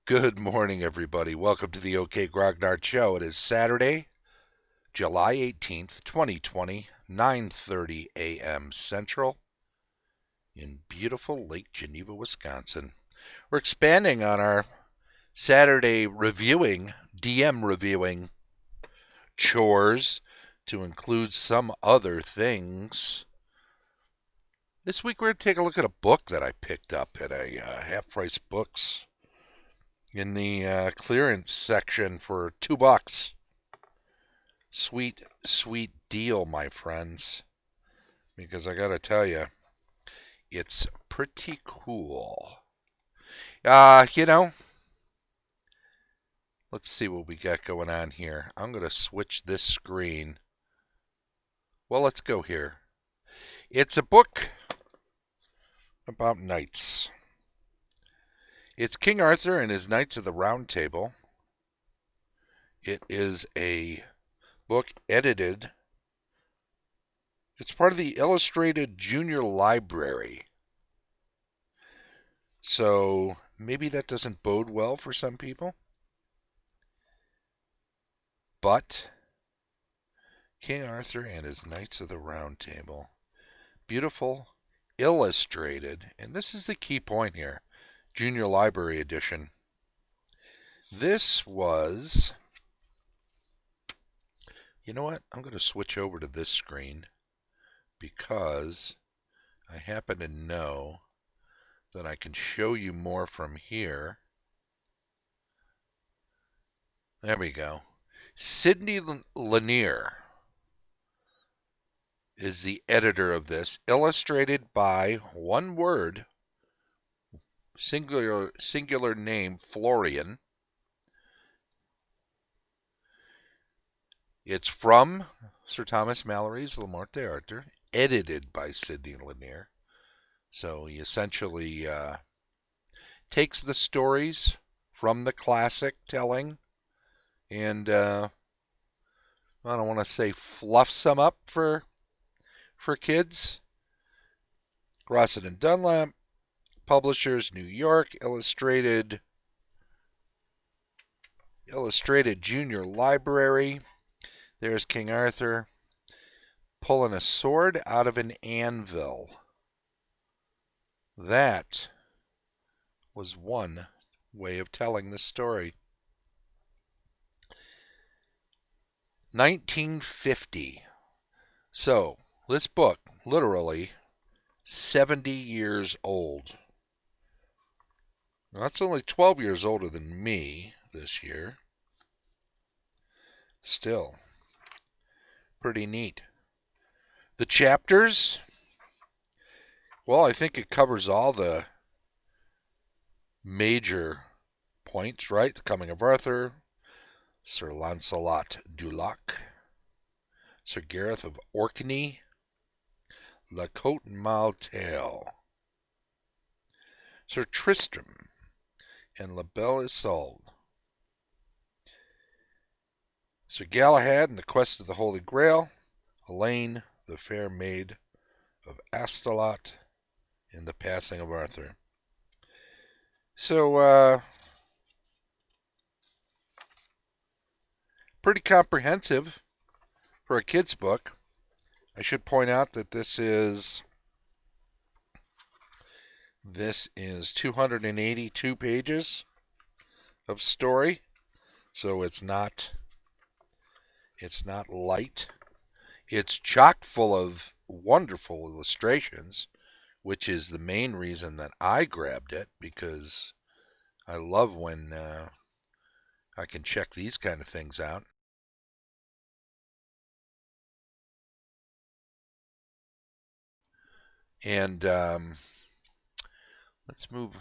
Good morning, everybody. Welcome to the OK Grognard Show. It is Saturday, July 18th, 2020, 9:30 a.m. Central in beautiful Lake Geneva, Wisconsin. We're expanding on our Saturday DM reviewing chores to include some other things. This week we're going to take a look at a book that I picked up at a half-price books in the clearance section for $2. Sweet, sweet deal, my friends. Because I gotta tell you, it's pretty cool. Uh, you know, let's see what we got going on here. I'm gonna switch this screen. Well, let's go here. It's a book about knights. It's King Arthur and his Knights of the Round Table. It is a book edited. It's part of the Illustrated Junior Library. So maybe that doesn't bode well for some people. But King Arthur and his Knights of the Round Table. Beautiful, illustrated, and this is the key point here, Junior Library Edition. This was, you know what, I'm going to switch over to this screen because I happen to know that I can show you more from here. There we go. Sidney Lanier is the editor of this, illustrated by one word, singular name, Florian. It's from Sir Thomas Malory's Le Morte d'Arthur, edited by Sidney Lanier. So he essentially takes the stories from the classic telling and I don't want to say fluffs them up for kids. Rossett and Dunlap, Publishers, New York, Illustrated Junior Library. There's King Arthur pulling a sword out of an anvil. That was one way of telling the story. 1950. So, this book, literally 70 years old. Now, that's only 12 years older than me this year. Still, pretty neat. The chapters, well, I think it covers all the major points, right? The coming of Arthur, Sir Lancelot du Lac, Sir Gareth of Orkney, La Cote Maltail, Sir Tristram, and La Belle Isolde, Sir Galahad and the Quest of the Holy Grail, Elaine, the Fair Maid of Astolat, and the Passing of Arthur. So, pretty comprehensive for a kid's book. I should point out that this is 282 pages of story, so it's not light. It's chock full of wonderful illustrations, which is the main reason that I grabbed it, because I love when I can check these kind of things out. And let's move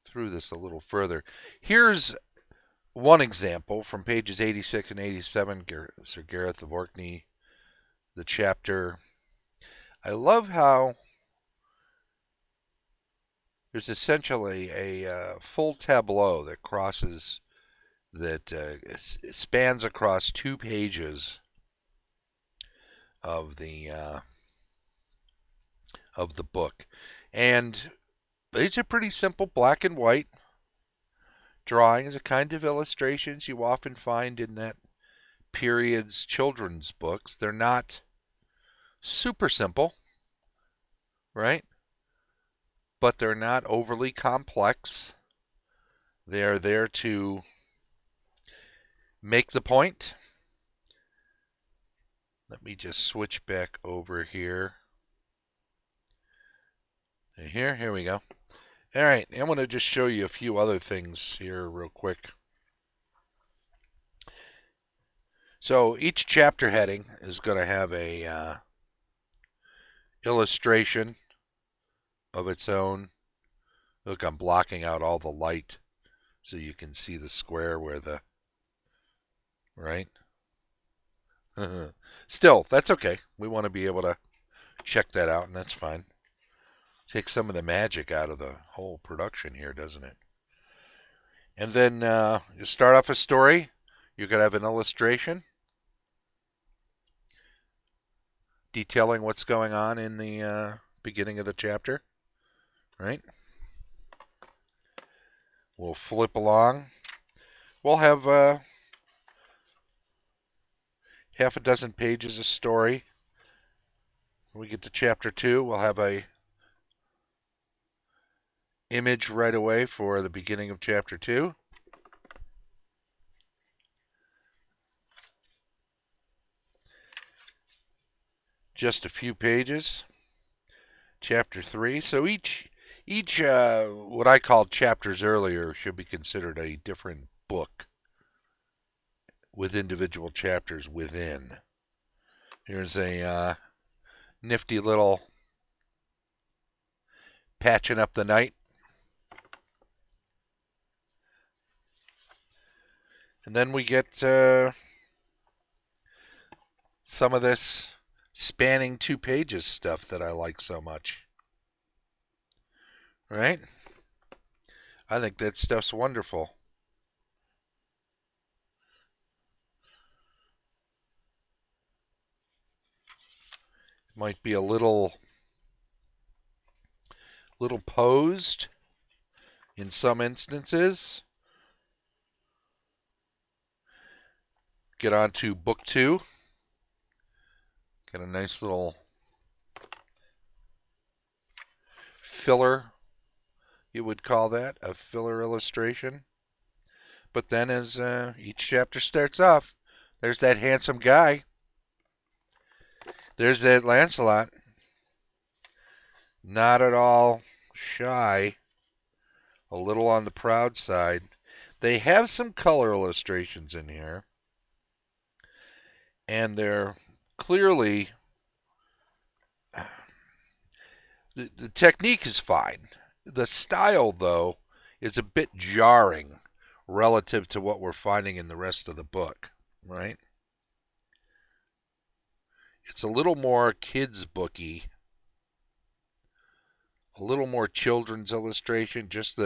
through this a little further. Here's one example from pages 86 and 87, Sir Gareth of Orkney, the chapter. I love how there's essentially a full tableau that spans across 2 pages of the book, and it's a pretty simple black and white drawings, the kind of illustrations you often find in that period's children's books. They're not super simple, right? But they're not overly complex. They are there to make the point. Let me just switch back over here. Here we go. All right, I'm going to just show you a few other things here real quick. So each chapter heading is going to have a illustration of its own. Look, I'm blocking out all the light so you can see the square where the, right? Still, that's okay. We want to be able to check that out, and that's fine. Takes some of the magic out of the whole production here, doesn't it? And then you start off a story. You're going to have an illustration detailing what's going on in the beginning of the chapter, right? We'll flip along. We'll have half a dozen pages of story. When we get to chapter 2, we'll have a image right away for the beginning of chapter 2. Just a few pages. Chapter 3. So each what I called chapters earlier should be considered a different book with individual chapters within. Here's a nifty little patching up the night. And then we get some of this spanning 2 pages stuff that I like so much. Right? I think that stuff's wonderful. Might be a little posed in some instances. Get on to book 2. Got a nice little filler, you would call that, a filler illustration. But then as each chapter starts off, there's that handsome guy. There's that Lancelot. Not at all shy. A little on the proud side. They have some color illustrations in here. And they're clearly... The technique is fine. The style, though, is a bit jarring relative to what we're finding in the rest of the book, right? It's a little more kids booky, a little more children's illustration, just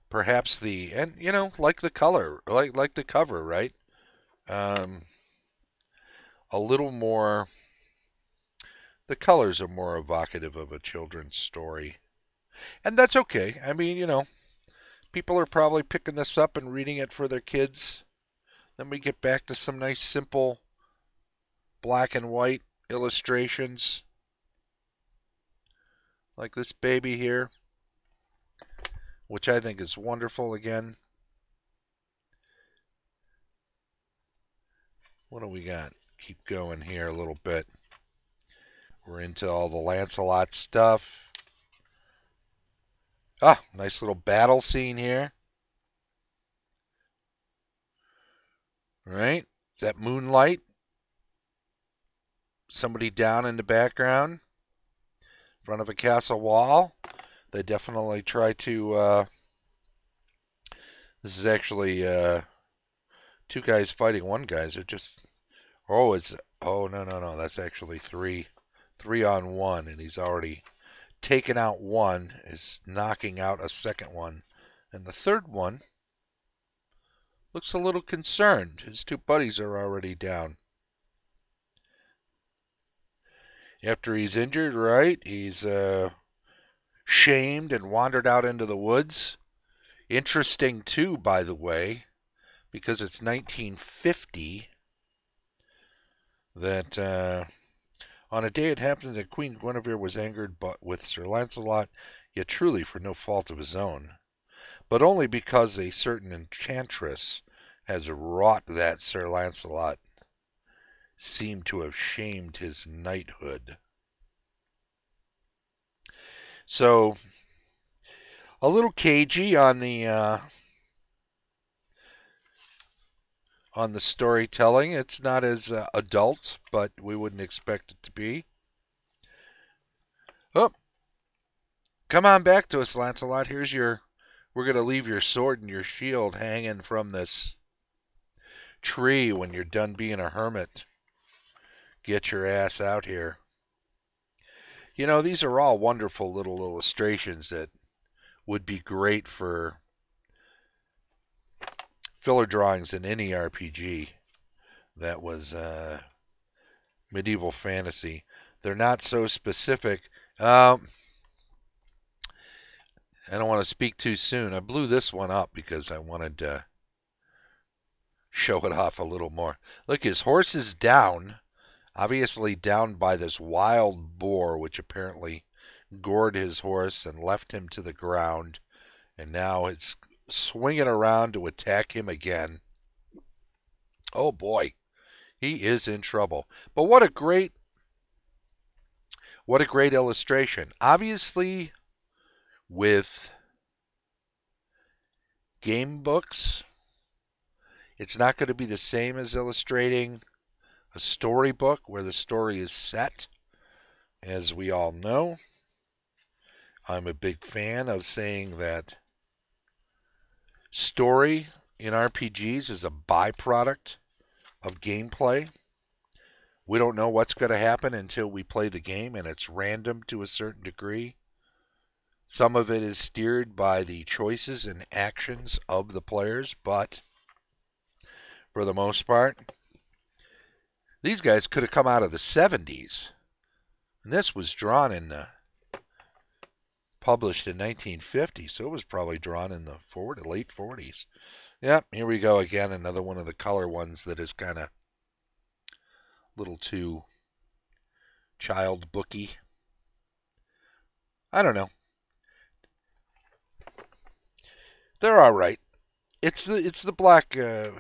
perhaps and like the color, like the cover, right? A little more, the colors are more evocative of a children's story. And that's okay. I mean, people are probably picking this up and reading it for their kids. Then we get back to some nice simple black and white illustrations like this baby here, which I think is wonderful again. What do we got? Keep going here a little bit. We're into all the Lancelot stuff. Ah, nice little battle scene here. Right? Is that moonlight? Somebody down in the background, in front of a castle wall. They definitely try to... this is actually 2 guys fighting 1 guy. They're just... Oh, no. That's actually 3 on 1, and he's already taken out 1, is knocking out a second one. And the third one looks a little concerned. His 2 buddies are already down. After he's injured, right, he's shamed and wandered out into the woods. Interesting, too, by the way, because it's 1950, that on a day it happened that Queen Guinevere was angered with Sir Lancelot, yet truly for no fault of his own, but only because a certain enchantress has wrought that Sir Lancelot seemed to have shamed his knighthood. So, a little cagey on the storytelling. It's not as adult, but we wouldn't expect it to be. Oh, come on back to us, Lancelot. Here's your. We're going to leave your sword and your shield hanging from this tree when you're done being a hermit. Get your ass out here. You know, these are all wonderful little illustrations that would be great for filler drawings in any RPG that was medieval fantasy. They're not so specific. I don't want to speak too soon. I blew this one up because I wanted to show it off a little more. Look, his horse is down, obviously down by this wild boar, which apparently gored his horse and left him to the ground, and now it's swinging around to attack him again. Oh boy, he is in trouble. But what a great illustration. Obviously, with game books, it's not going to be the same as illustrating a storybook where the story is set, as we all know. I'm a big fan of saying that story in RPGs is a byproduct of gameplay. We don't know what's going to happen until we play the game, and it's random to a certain degree. Some of it is steered by the choices and actions of the players, but for the most part, these guys could have come out of the 70s. And this was drawn published in 1950, so it was probably drawn in the late 40s. Yep, here we go again, another one of the color ones that is kind of a little too child booky. I don't know. They're all right. It's the black and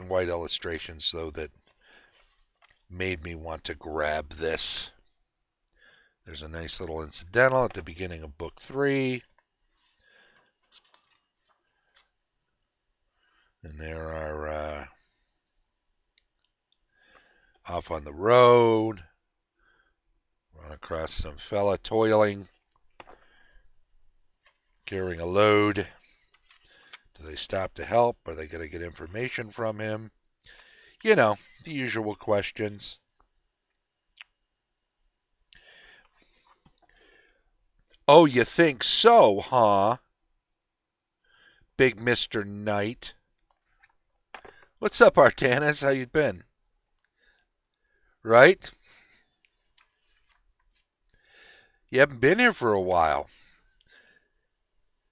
white illustrations though that made me want to grab this. There's a nice little incidental at the beginning of book 3. And there are off on the road, run across some fella toiling, carrying a load. Do they stop to help? Are they going to get information from him? You know, the usual questions. Oh, you think so, huh? Big Mr. Knight. What's up, Artanis? How you been? Right? You haven't been here for a while.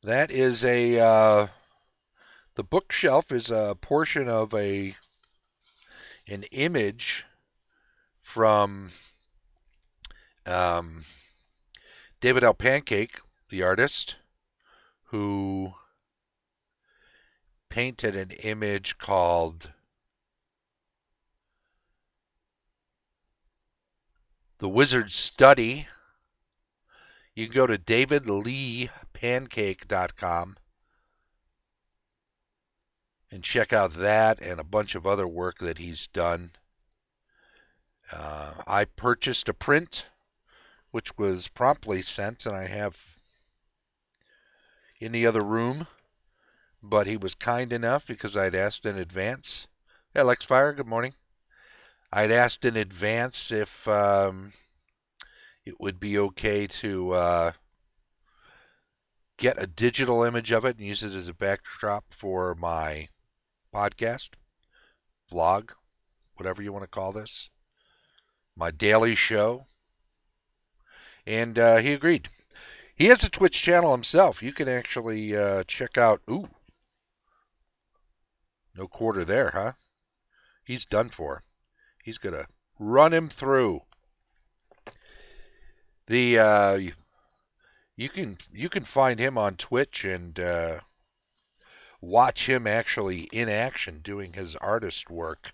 That is the bookshelf is a portion of an image from David L. Pancake, the artist, who painted an image called The Wizard's Study. You can go to davidleepancake.com and check out that and a bunch of other work that he's done. I purchased a print, which was promptly sent, and I have in the other room, but he was kind enough because I'd asked in advance. Hey, Lex Fire, good morning. I'd asked in advance if it would be okay to get a digital image of it and use it as a backdrop for my podcast, vlog, whatever you want to call this, my daily show. And he agreed. He has a Twitch channel himself. You can actually check out. Ooh, no quarter there, huh? He's done for. He's gonna run him through. The you can find him on Twitch and watch him actually in action doing his artist work.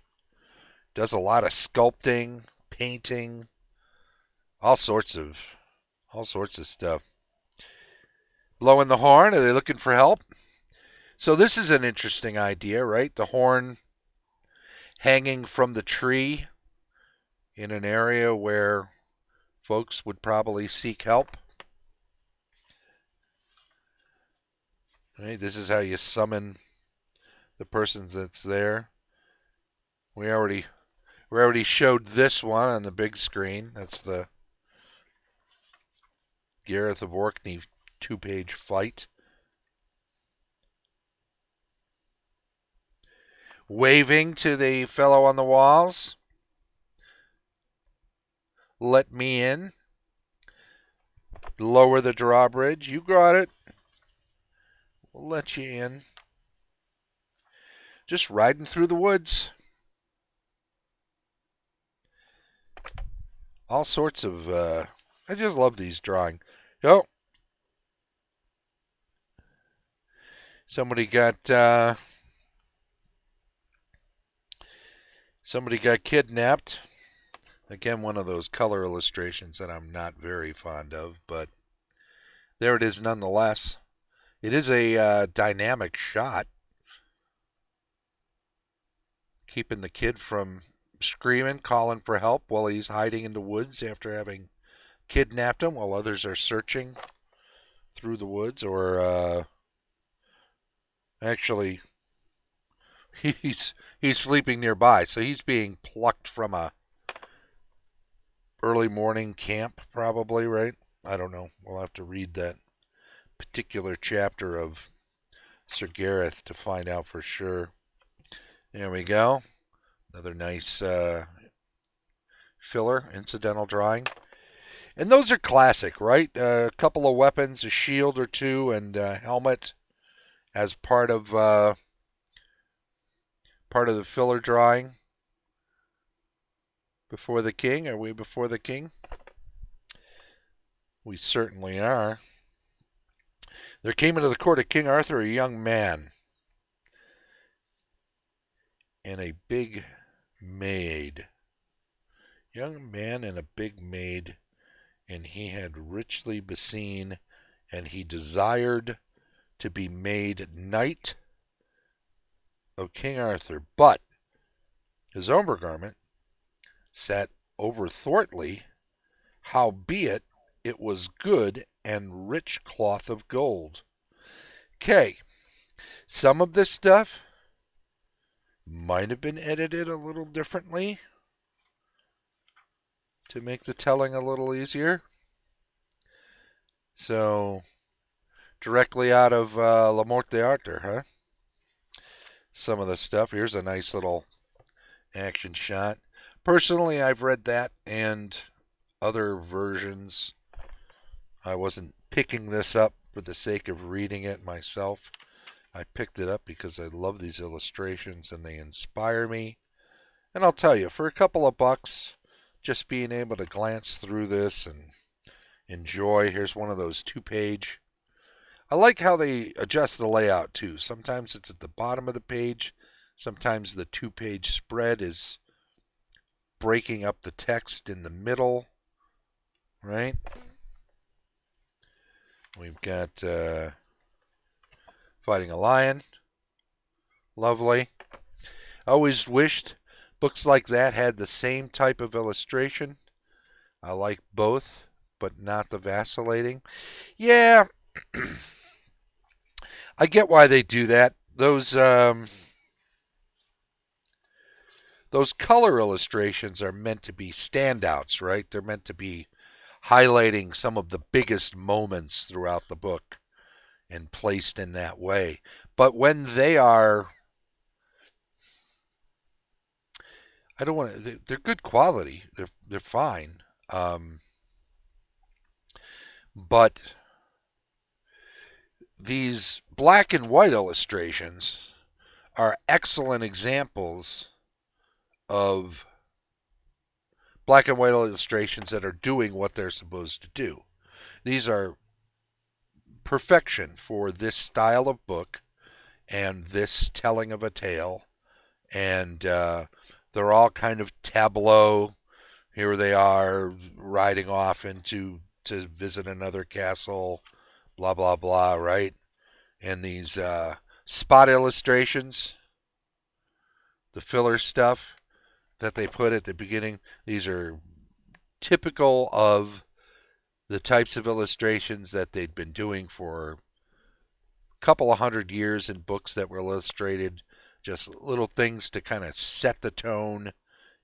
Does a lot of sculpting, painting, all sorts of stuff. Blowing the horn. Are they looking for help? So this is an interesting idea, right? The horn hanging from the tree in an area where folks would probably seek help. Right? This is how you summon the person that's there. We already showed this one on the big screen. That's the Gareth of Orkney 2-page fight. Waving to the fellow on the walls. Let me in. Lower the drawbridge. You got it. We'll let you in. Just riding through the woods. All sorts of, I just love these drawings. Oh, somebody got kidnapped. Again, one of those color illustrations that I'm not very fond of, but there it is nonetheless. It is a dynamic shot, keeping the kid from screaming, calling for help while he's hiding in the woods after having kidnapped him, while others are searching through the woods, or actually he's sleeping nearby, so he's being plucked from a early morning camp, probably, right? I don't know. We'll have to read that particular chapter of Sir Gareth to find out for sure. There we go. Another nice filler, incidental drawing. And those are classic, right? A couple of weapons, a shield or two, and a helmet as part of the filler drawing. Before the king? Are we before the king? We certainly are. There came into the court of King Arthur a young man and a big maid. Young man and a big maid, and he had richly beseen, and he desired to be made knight of King Arthur. But his overgarment sat overthwartly, howbeit it was good and rich cloth of gold. Okay, some of this stuff might have been edited a little differently to make the telling a little easier. So, directly out of La Morte d'Arthur, huh? Some of the stuff. Here's a nice little action shot. Personally, I've read that and other versions. I wasn't picking this up for the sake of reading it myself. I picked it up because I love these illustrations and they inspire me. And I'll tell you, for a couple of bucks, just being able to glance through this and enjoy. Here's one of those 2-page. I like how they adjust the layout too. Sometimes it's at the bottom of the page. Sometimes the 2-page spread is breaking up the text in the middle, right? We've got fighting a lion. Lovely. I always wished books like that had the same type of illustration. I like both, but not the vacillating. Yeah, I get why they do that. Those color illustrations are meant to be standouts, right? They're meant to be highlighting some of the biggest moments throughout the book and placed in that way. But when they are, I don't want to, they're good quality. They're fine. But these black and white illustrations are excellent examples of black and white illustrations that are doing what they're supposed to do. These are perfection for this style of book and this telling of a tale. And they're all kind of tableau. Here they are riding off into to visit another castle, blah blah blah, right? And these spot illustrations, the filler stuff that they put at the beginning, these are typical of the types of illustrations that they'd been doing for a couple of hundred years in books that were illustrated. Just little things to kind of set the tone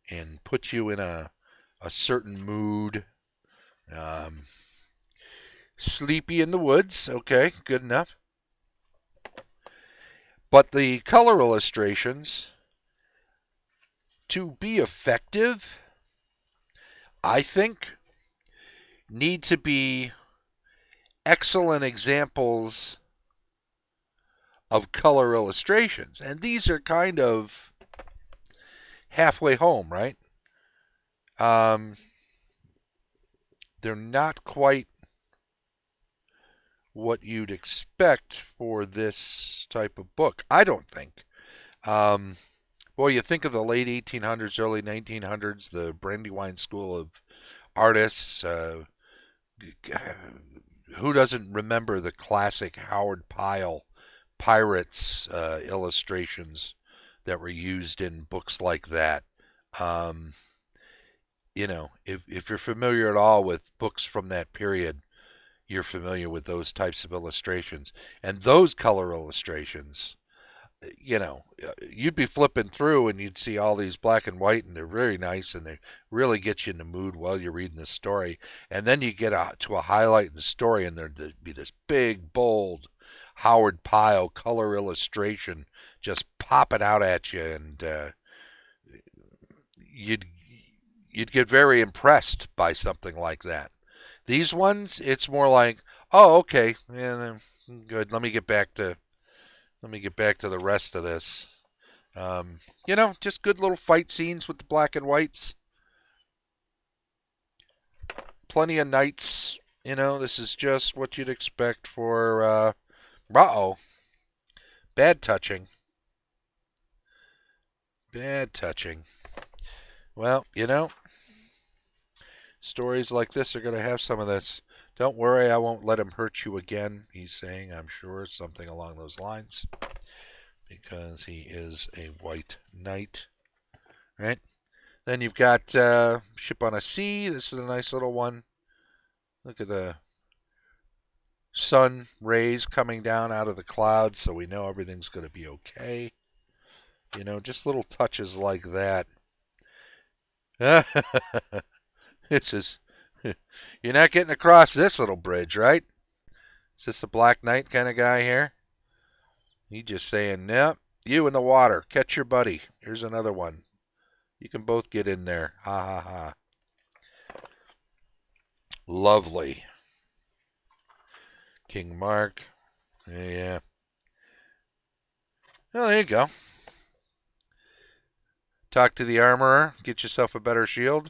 and put you in a certain mood. Um, Sleepy in the Woods, okay, good enough. But the color illustrations, to be effective, I think, need to be excellent examples of color illustrations. And these are kind of halfway home, right? They're not quite what you'd expect for this type of book, I don't think. Boy, you think of the late 1800s, early 1900s, the Brandywine School of Artists. Who doesn't remember the classic Howard Pyle Pirates illustrations that were used in books like that? Um, if you're familiar at all with books from that period, you're familiar with those types of illustrations. And those color illustrations, you'd be flipping through and you'd see all these black and white, and they're very nice, and they really get you in the mood while you're reading the story. And then you get to a highlight in the story, and there'd be this big, bold Howard Pyle color illustration just popping out at you, and you'd get very impressed by something like that. These ones, it's more like, oh, okay, yeah, good. Let me get back to the rest of this. Just good little fight scenes with the black and whites. Plenty of knights. This is just what you'd expect for. Uh-oh, bad touching. Bad touching. Well, stories like this are going to have some of this. Don't worry, I won't let him hurt you again, he's saying, I'm sure, something along those lines. Because he is a white knight, right? Then you've got Ship on a Sea. This is a nice little one. Look at the sun rays coming down out of the clouds, so we know everything's going to be okay. Just little touches like that. It's just, you're not getting across this little bridge, right? Is this a Black Knight kind of guy here? He just saying, nope, you in the water. Catch your buddy. Here's another one. You can both get in there. Ha ha ha. Lovely. King Mark. Yeah. Well, there you go. Talk to the armorer. Get yourself a better shield.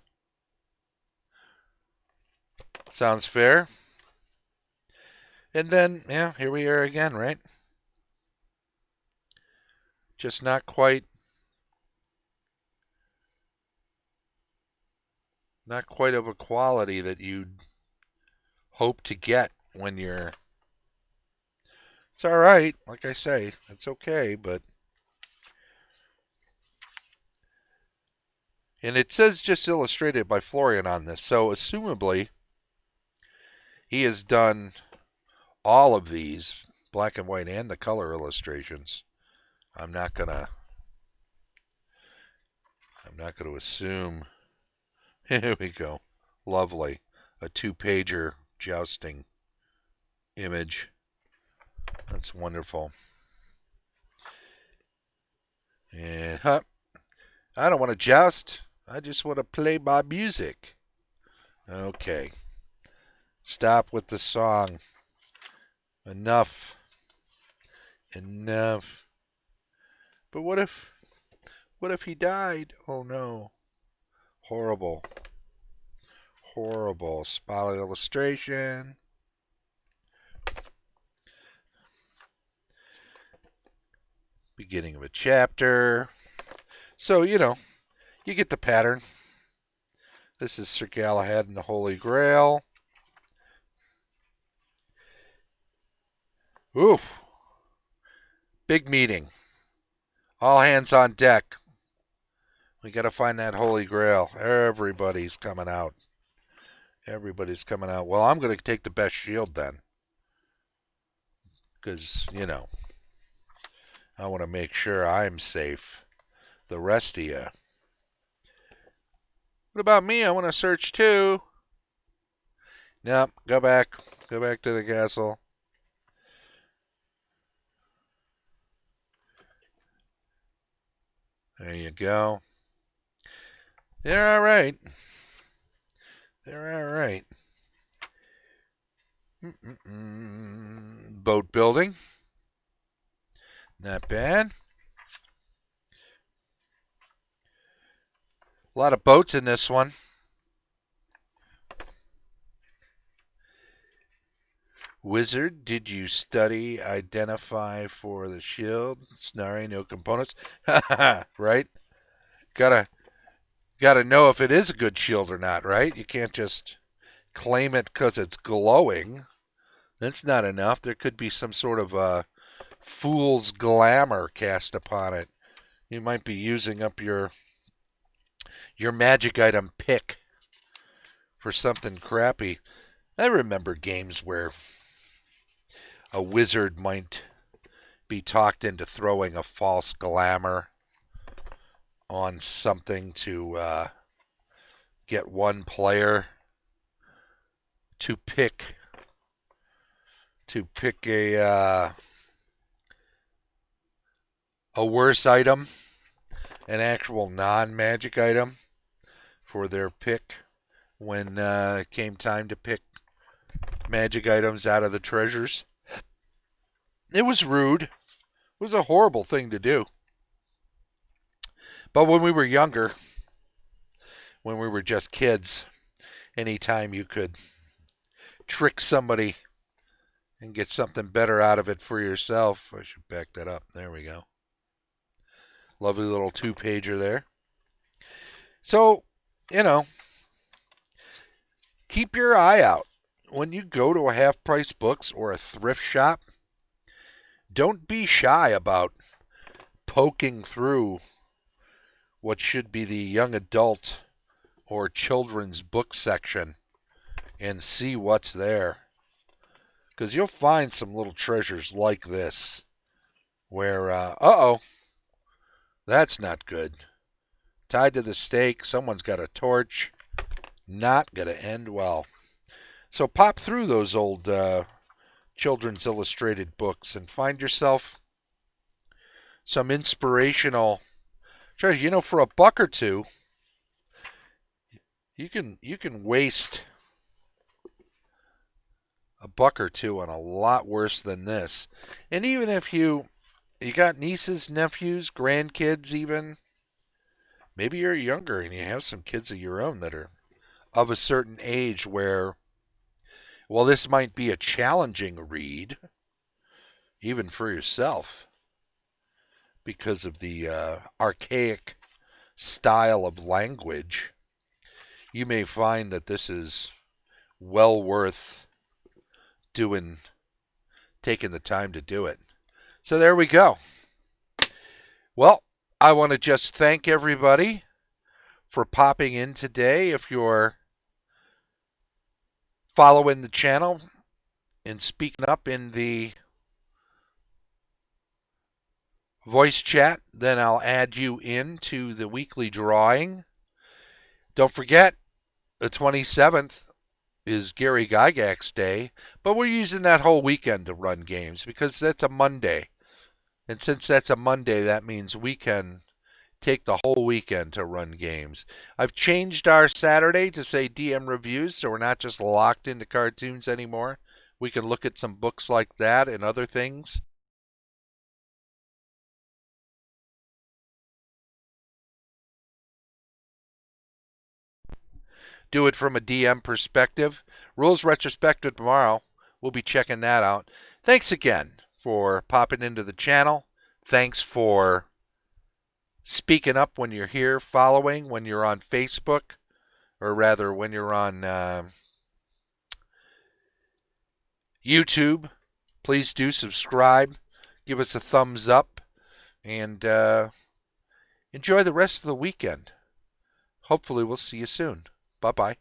Sounds fair. And then, yeah, here we are again, right? Just not quite of a quality that you'd hope to get when you're. It's all right, like I say, it's okay, but. And it says just illustrated by Florian on this, so assumably he has done all of these, black and white and the color illustrations. I'm not gonna assume. Here we go. Lovely. A 2-pager jousting image. That's wonderful. And I don't want to joust. I just want to play my music. Okay. Stop with the song. Enough. And but what if he died? Oh no. Horrible. Horrible. Spot illustration. Beginning of a chapter. So, you get the pattern. This is Sir Galahad and the Holy Grail. Oof. Big meeting. All hands on deck. We got to find that Holy Grail. Everybody's coming out. Everybody's coming out. Well, I'm going to take the best shield then. Because, I want to make sure I'm safe. The rest of you. What about me? I want to search too. Nope. Go back. Go back to the castle. There you go. They're all right. They're all right. Boat building. Not bad. A lot of boats in this one. Wizard, did you study identify for the shield? Snarry, no components. Right? Gotta know if it is a good shield or not, right? You can't just claim it because it's glowing. That's not enough. There could be some sort of fool's glamour cast upon it. You might be using up your magic item pick for something crappy. I remember games where a wizard might be talked into throwing a false glamour on something to get one player to pick a worse item, an actual non-magic item for their pick when it came time to pick magic items out of the treasures. It was rude. It was a horrible thing to do. But when we were younger, when we were just kids, anytime you could trick somebody and get something better out of it for yourself. I should back that up. There we go. Lovely little 2-pager there. So, keep your eye out. When you go to a half-price books or a thrift shop, don't be shy about poking through what should be the young adult or children's book section and see what's there. Because you'll find some little treasures like this where, that's not good. Tied to the stake, someone's got a torch. Not going to end well. So pop through those old children's illustrated books and find yourself some inspirational treasure. For $1 or $2, you can waste $1 or $2 on a lot worse than this. And even if you got nieces, nephews, grandkids even, maybe you're younger and you have some kids of your own that are of a certain age where, well, this might be a challenging read, even for yourself, because of the archaic style of language. You may find that this is well worth taking the time to do it. So there we go. Well, I want to just thank everybody for popping in today. If you're following the channel and speaking up in the voice chat, then I'll add you into the weekly drawing. Don't forget, the 27th is Gary Gygax Day, but we're using that whole weekend to run games because that's a Monday. And since that's a Monday, that means we can take the whole weekend to run games. I've changed our Saturday to say DM reviews, so we're not just locked into cartoons anymore. We can look at some books like that and other things. do it from a DM perspective. Rules retrospective tomorrow. We'll be checking that out. Thanks again for popping into the channel. Thanks for speaking up when you're here, following when you're on Facebook, or rather when you're on YouTube. Please do subscribe, give us a thumbs up, and enjoy the rest of the weekend. Hopefully we'll see you soon. Bye-bye.